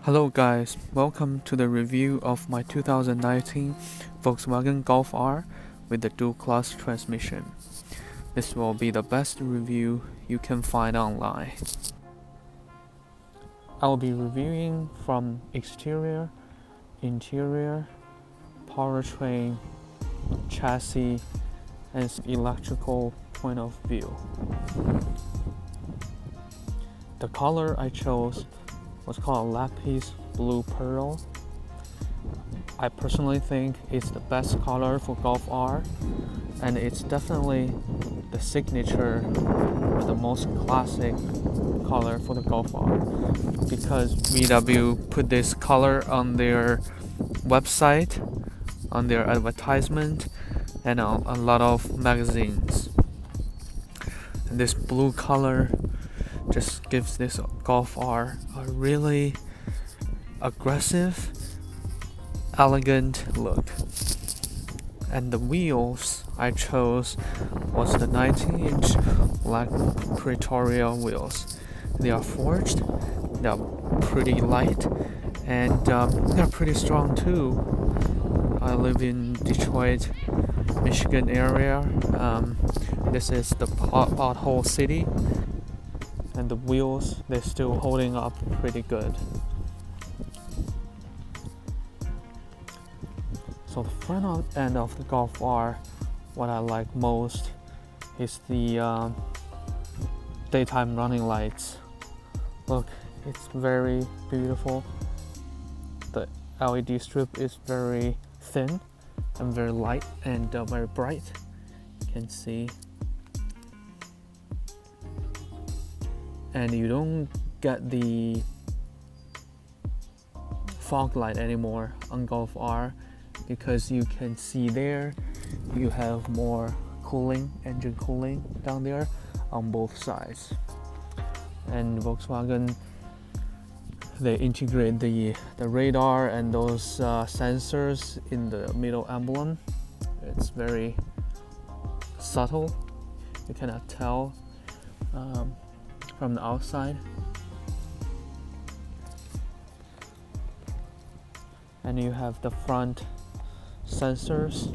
Hello guys, welcome to the review of my 2019 Volkswagen Golf R with the dual-clutch transmission. This will be the best review you can find online. I will be reviewing from exterior, interior, powertrain, chassis, and electrical point of view. The color I chose was called Lapis Blue Pearl. I personally think it's the best color for Golf R, and it's definitely the signature or the most classic color for the Golf R, because VW put this color on their website, on their advertisement, and on a lot of magazines. And this blue color just gives this Golf R a really aggressive, elegant look. And the wheels I chose was the 19-inch black Pretoria wheels. They are forged, they are pretty light, and they are pretty strong too. I live in Detroit, Michigan area. This is the pothole city, and the wheels, they're still holding up pretty good. So the front end of the Golf R, what I like most is the daytime running lights. Look, it's very beautiful. The LED strip is very thin and very light and very bright. You can see. And you don't get the fog light anymore on Golf R, because you can see there you have more cooling, engine cooling down there on both sides. And Volkswagen, they integrate the radar and those sensors in the middle emblem. It's very subtle, you cannot tell from the outside. And you have the front sensors,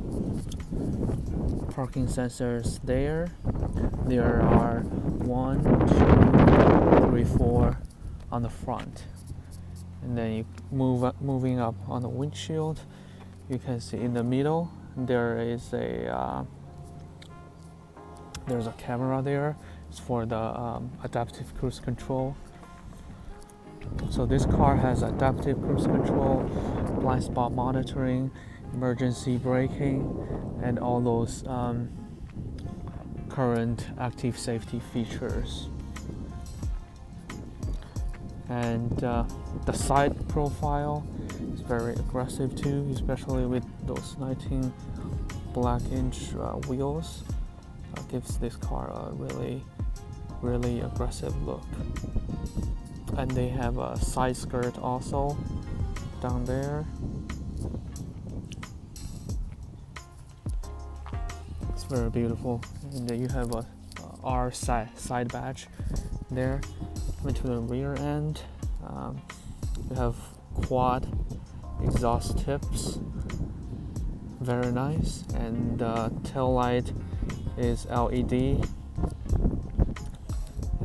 parking sensors there. There are 1, 2, 3, 4 on the front. And then you moving up on the windshield, you can see in the middle there is there's a camera there. It's for the adaptive cruise control. So this car has adaptive cruise control, blind spot monitoring, emergency braking, and all those current active safety features. And the side profile is very aggressive too, especially with those 19 black-inch wheels. Gives this car a really aggressive look. And they have a side skirt also down there. It's very beautiful. And then you have a R side badge there. Coming to the rear end, you have quad exhaust tips, very nice, and the tail light is LED.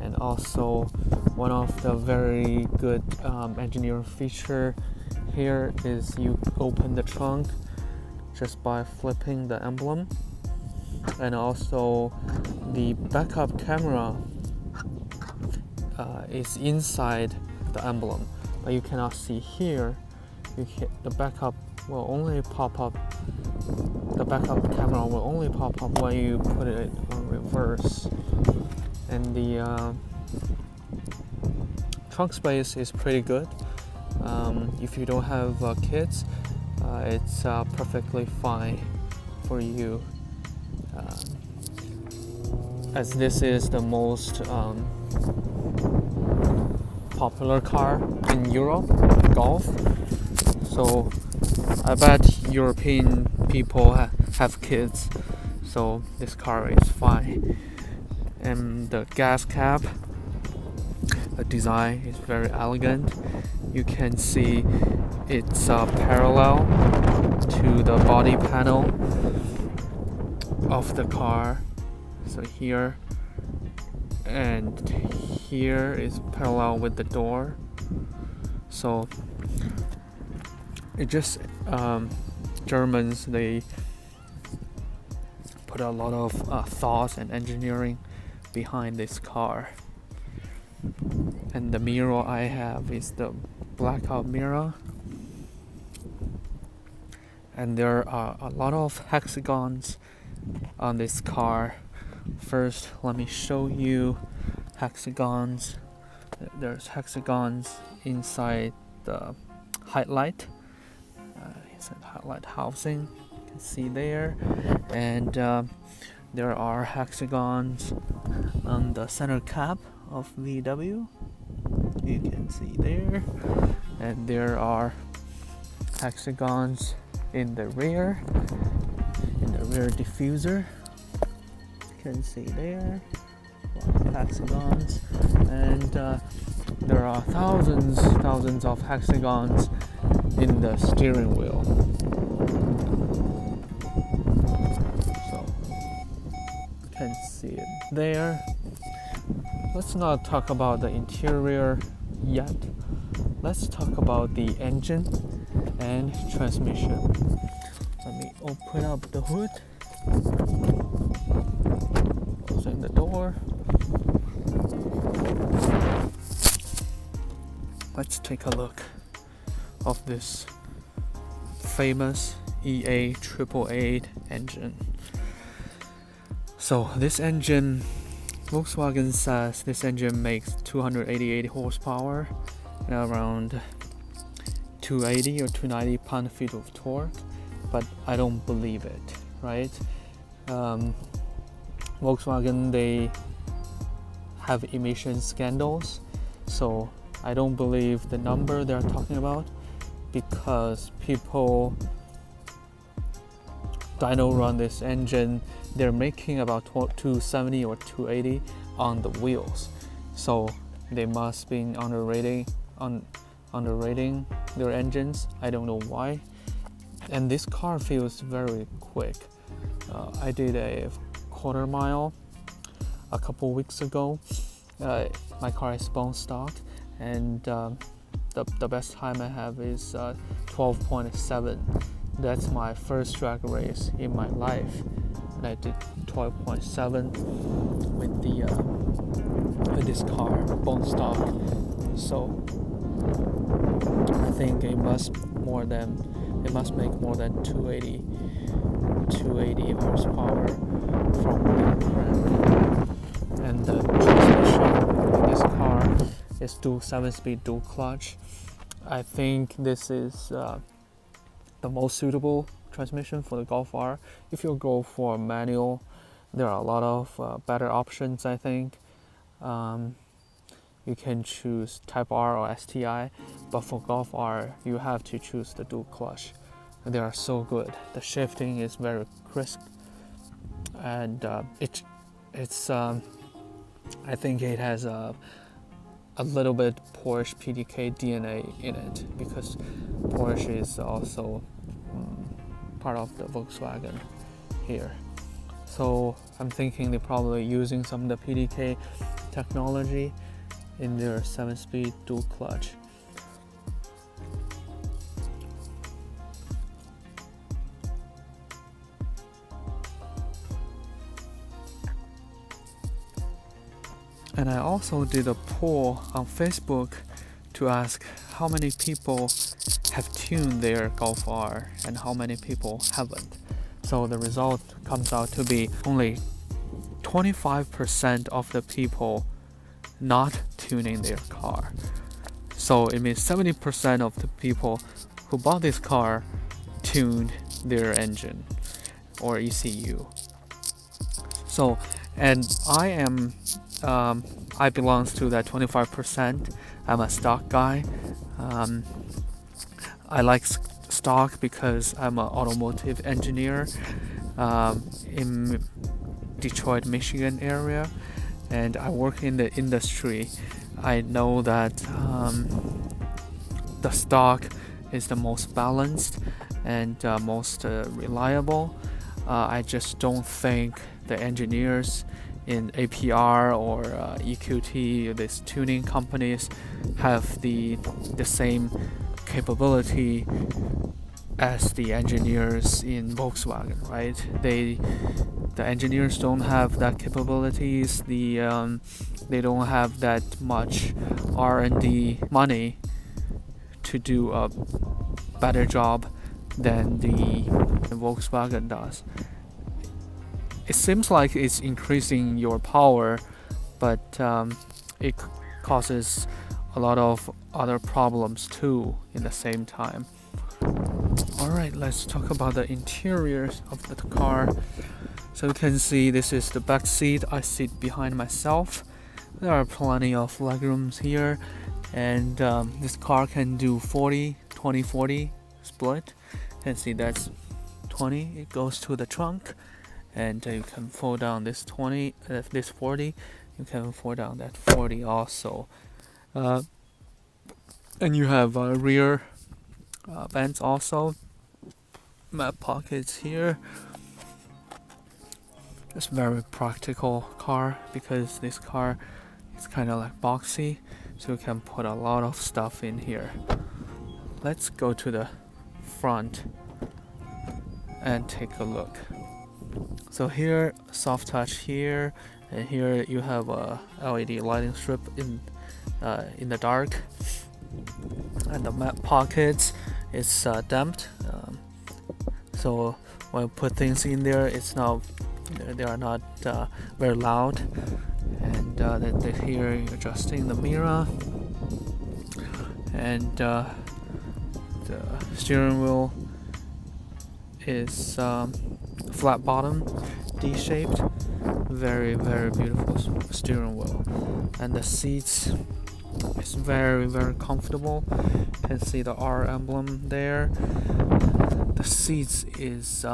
And also one of the very good engineering feature here is you open the trunk just by flipping the emblem, and also the backup camera is inside the emblem, but you cannot see here. The backup will only pop up. The backup camera will only pop up when you put it on reverse. And the trunk space is pretty good. If you don't have kids, it's perfectly fine for you, as this is the most popular car in Europe, Golf. So I bet European people have kids, so this car is fine. And the gas cap, design is very elegant. You can see it's parallel to the body panel of the car. So here and here is parallel with the door. So it just Germans, they put a lot of thoughts and engineering behind this car. And the mirror I have is the blackout mirror, and there are a lot of hexagons on this car. First, let me show you hexagons. There's hexagons inside the headlight, inside headlight housing. You can see there, and there are hexagons on the center cap of VW. You can see there, and there are hexagons in the rear diffuser. You can see there, hexagons, and there are thousands of hexagons in the steering wheel. So you can see it there. Let's not talk about the interior yet. Let's talk about the engine and transmission. Let me open up the hood, closing the door. Let's take a look of this famous EA888 engine. So this engine, Volkswagen says this engine makes 288 horsepower and around 280 or 290 pound-feet of torque, but I don't believe it, right? Volkswagen, they have emission scandals, so I don't believe the number they're talking about, because people dyno run this engine, they're making about 270 or 280 on the wheels, so they must be underrating their engines. I don't know why. And this car feels very quick. I did a quarter mile a couple weeks ago. My car is bone stock, and the best time I have is 12.7. That's my first drag race in my life, and I did 12.7 with this car, bone stock. So I think it must make more than 280 horsepower from the crank. And the transmission in this car is dual 7-speed dual clutch. I think this is the most suitable transmission for the Golf R. If you go for manual, there are a lot of better options, I think. You can choose Type R or STI, but for Golf R, you have to choose the dual clutch. And they are so good. The shifting is very crisp, and it's I think it has a little bit Porsche PDK DNA in it, because Porsche is also part of the Volkswagen here. So I'm thinking they're probably using some of the PDK technology in their 7-speed dual clutch. And I also did a poll on Facebook to ask how many people have tuned their Golf R and how many people haven't. So the result comes out to be only 25% of the people not tuning their car. So it means 70% of the people who bought this car tuned their engine or ECU. So, and I belongs to that 25%. I'm a stock guy. I like stock because I'm an automotive engineer in Detroit, Michigan area, and I work in the industry I know that the stock is the most balanced and most reliable. I just don't think the engineers in APR or EQT, these tuning companies, have the same capability as the engineers in Volkswagen, right? The engineers don't have that capabilities. They don't have that much R&D money to do a better job than the Volkswagen does. It seems like it's increasing your power, but it causes a lot of other problems too in the same time. Alright, let's talk about the interiors of the car. So you can see this is the back seat. I sit behind myself. There are plenty of legrooms here, and this car can do 20-40 split. You can see that's 20. It goes to the trunk, and you can fold down this 20, this 40. You can fold down that 40 also. And you have rear vents also. Map pockets here. Just very practical car because this car is kind of like boxy, so you can put a lot of stuff in here. Let's go to the front and take a look. So here, soft touch here, and here you have a LED lighting strip in the dark, and the map pockets is damped. So when you put things in there, they are not very loud. And then here you're adjusting the mirror, and the steering wheel is flat bottom, D-shaped, very beautiful steering wheel, and the seats is very comfortable. You can see the R emblem there. The seats is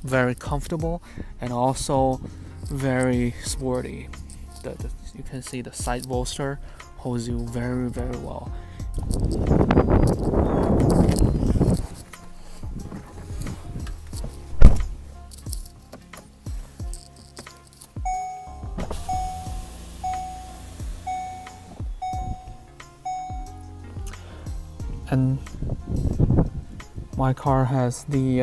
very comfortable and also very sporty. You can see the side bolster holds you very well. And my car has the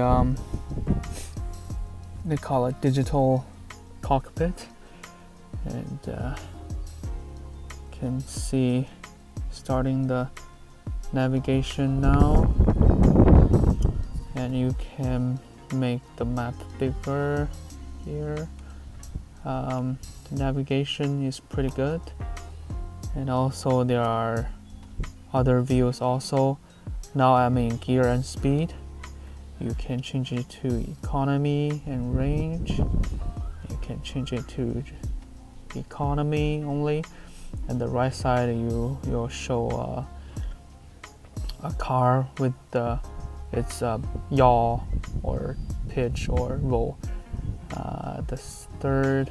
they call it digital cockpit, and can see starting the navigation now, and you can make the map bigger here. The navigation is pretty good, and also there are other views also. Now I'm in gear and speed. You can change it to economy and range. You can change it to economy only. And the right side you'll show a car with its yaw or pitch or roll. The third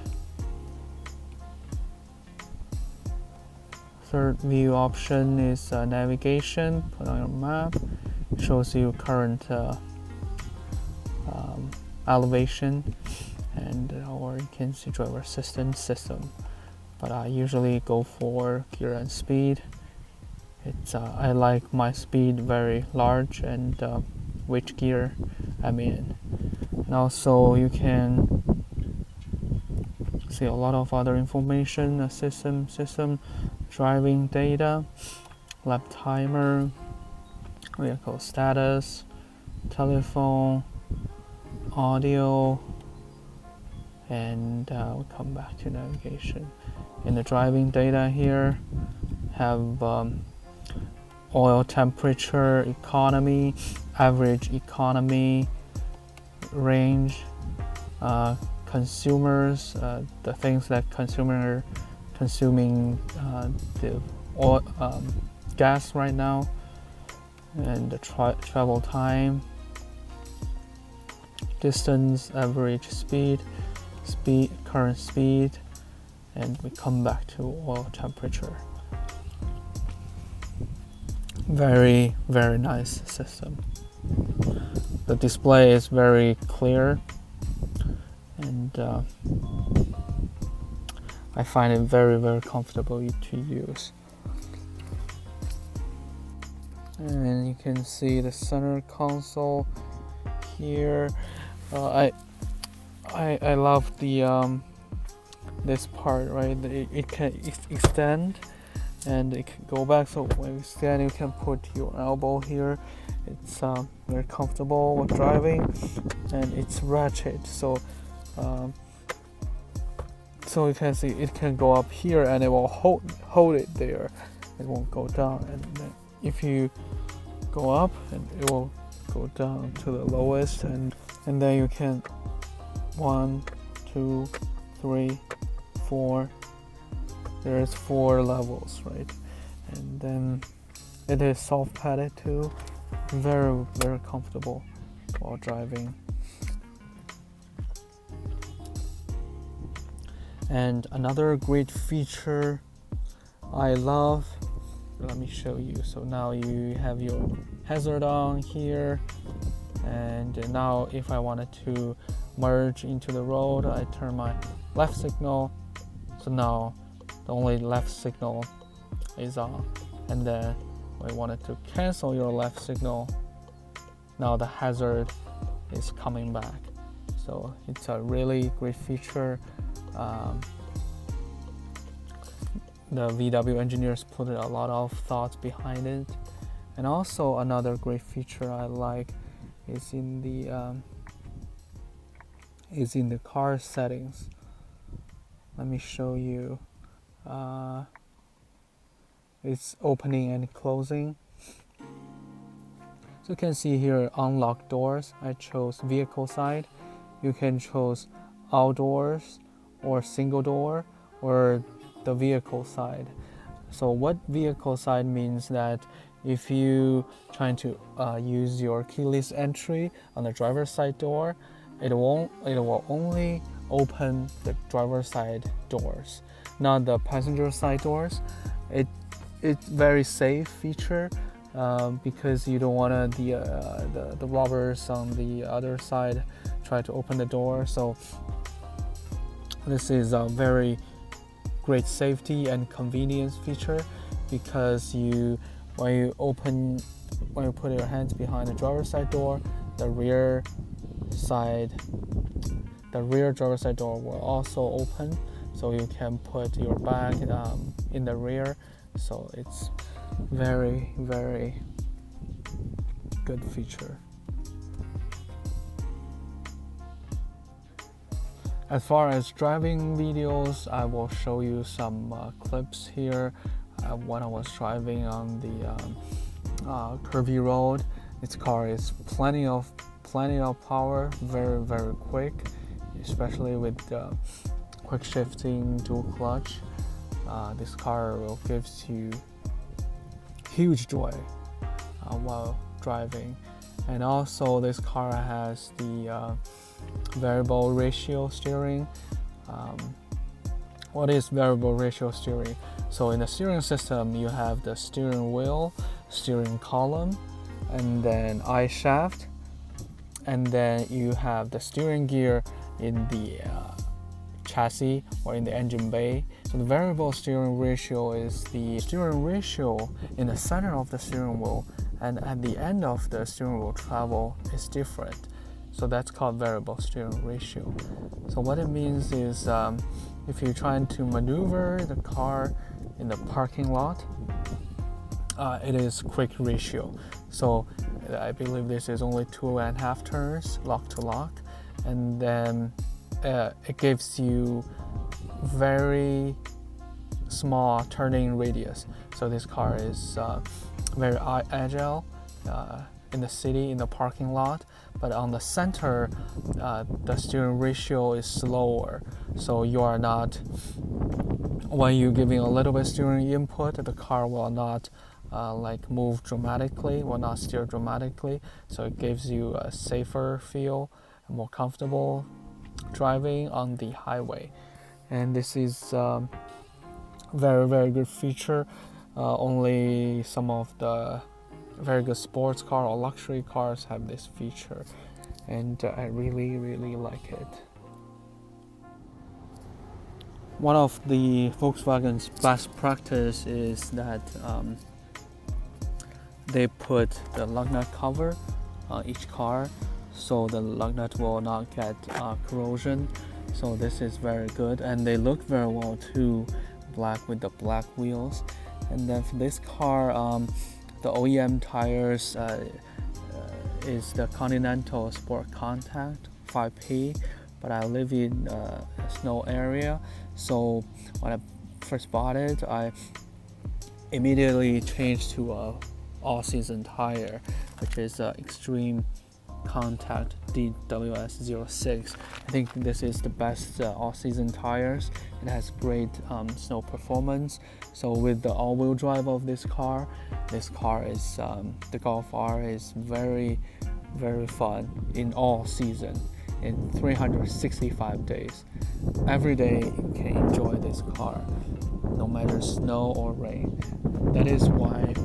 view option is navigation. Put on your map. It shows you current elevation, and or you can see driver assistance system. But I usually go for gear and speed. I like my speed very large and which gear I'm in. And also you can see a lot of other information, system driving data, lap timer, vehicle status, telephone, audio, and we'll come back to navigation. In the driving data here, have oil temperature, economy, average economy, range, consumers, the things that consuming the oil, gas right now, and the travel time, distance, average speed, current speed, and we come back to oil temperature. Very, very nice system. The display is very clear, and I find it very, very comfortable to use. And you can see the center console here. I love the this part, right? It can extend and it can go back. So when you stand, you can put your elbow here. It's very comfortable with driving, and it's ratchet. So you can see it can go up here, and it will hold it there. It won't go down. And then if you go up, and it will go down to the lowest, and then you can 1, 2, 3, 4. There's 4 levels, right? And then it is soft padded too. Very, very comfortable while driving. And another great feature I love, let me show you. So now you have your hazard on here, and now if I wanted to merge into the road, I turn my left signal. So now the only left signal is on, and then when I wanted to cancel your left signal, now the hazard is coming back. So it's a really great feature. The VW engineers put a lot of thoughts behind it. And also another great feature I like is in the car settings. Let me show you. It's opening and closing. So you can see here unlock doors. I chose vehicle side. You can choose outdoors or single door or the vehicle side. So what vehicle side means that if you trying to use your keyless entry on the driver's side door, it will only open the driver's side doors, not the passenger side doors. It's very safe feature because you don't want the robbers on the other side try to open the door. So this is a very great safety and convenience feature, because when you put your hands behind the driver's side door, the rear driver's side door will also open, so you can put your bag in the rear. So it's very, very good feature. As far as driving videos, I will show you some clips here. When I was driving on the curvy road, this car is plenty of power, very, very quick, especially with the quick shifting dual clutch. This car will give you huge joy while driving. And also this car has the variable ratio steering. What is variable ratio steering? So in the steering system, you have the steering wheel, steering column, and then I shaft, and then you have the steering gear in the chassis or in the engine bay. So the variable steering ratio is the steering ratio in the center of the steering wheel, and at the end of the steering wheel travel is different. So that's called variable steering ratio. So what it means is if you're trying to maneuver the car in the parking lot, it is quick ratio. So I believe this is only 2.5 turns lock to lock, and then it gives you very small turning radius. So this car is very agile in the city, in the parking lot, but on the center, the steering ratio is slower. So you are not, when you're giving a little bit steering input, the car will not move dramatically, will not steer dramatically. So it gives you a safer feel, a more comfortable driving on the highway. And this is very, very good feature. Only some of the very good sports car or luxury cars have this feature, and I really like it. One of the Volkswagen's best practice is that they put the lug nut cover on each car, so the lug nut will not get corrosion. So this is very good, and they look very well too, black with the black wheels. And then for this car, the OEM tires is the Continental Sport Contact 5P, but I live in a snow area, so when I first bought it, I immediately changed to a all-season tire, which is Extreme Contact DWS06. I think this is the best all-season tires. It has great snow performance. So with the all-wheel drive of this car is the Golf R is very fun in all season. In 365 days, every day you can enjoy this car, no matter snow or rain. That is why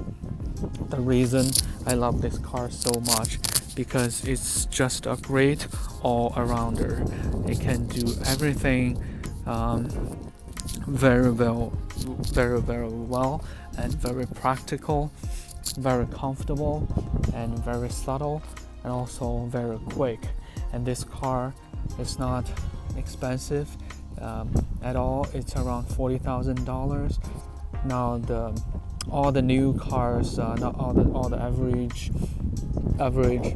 the reason I love this car so much, because it's just a great all-arounder. It can do everything very well, and very practical, very comfortable, and very subtle, and also very quick. And this car is not expensive at all. It's around $40,000. Now all the new cars, not all the average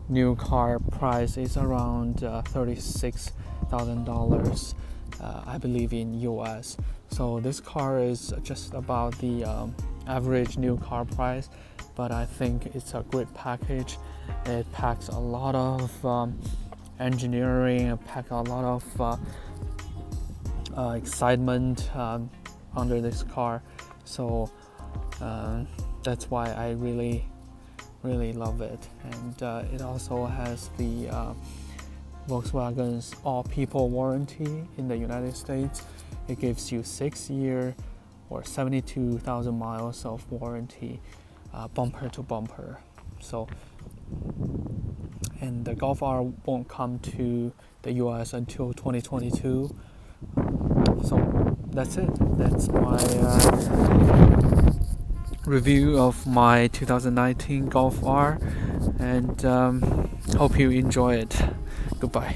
new car price is around $36,000, I believe, in US. So this car is just about the average new car price, but I think it's a great package. It packs a lot of engineering, it packs a lot of excitement under this car. So that's why I really love it. And it also has the Volkswagen's all-people warranty in the United States. It gives you 6-year or 72,000 miles of warranty, bumper to bumper. So, and the Golf R won't come to the US until 2022. So that's it. That's my review of my 2019 Golf R, and hope you enjoy it. Goodbye.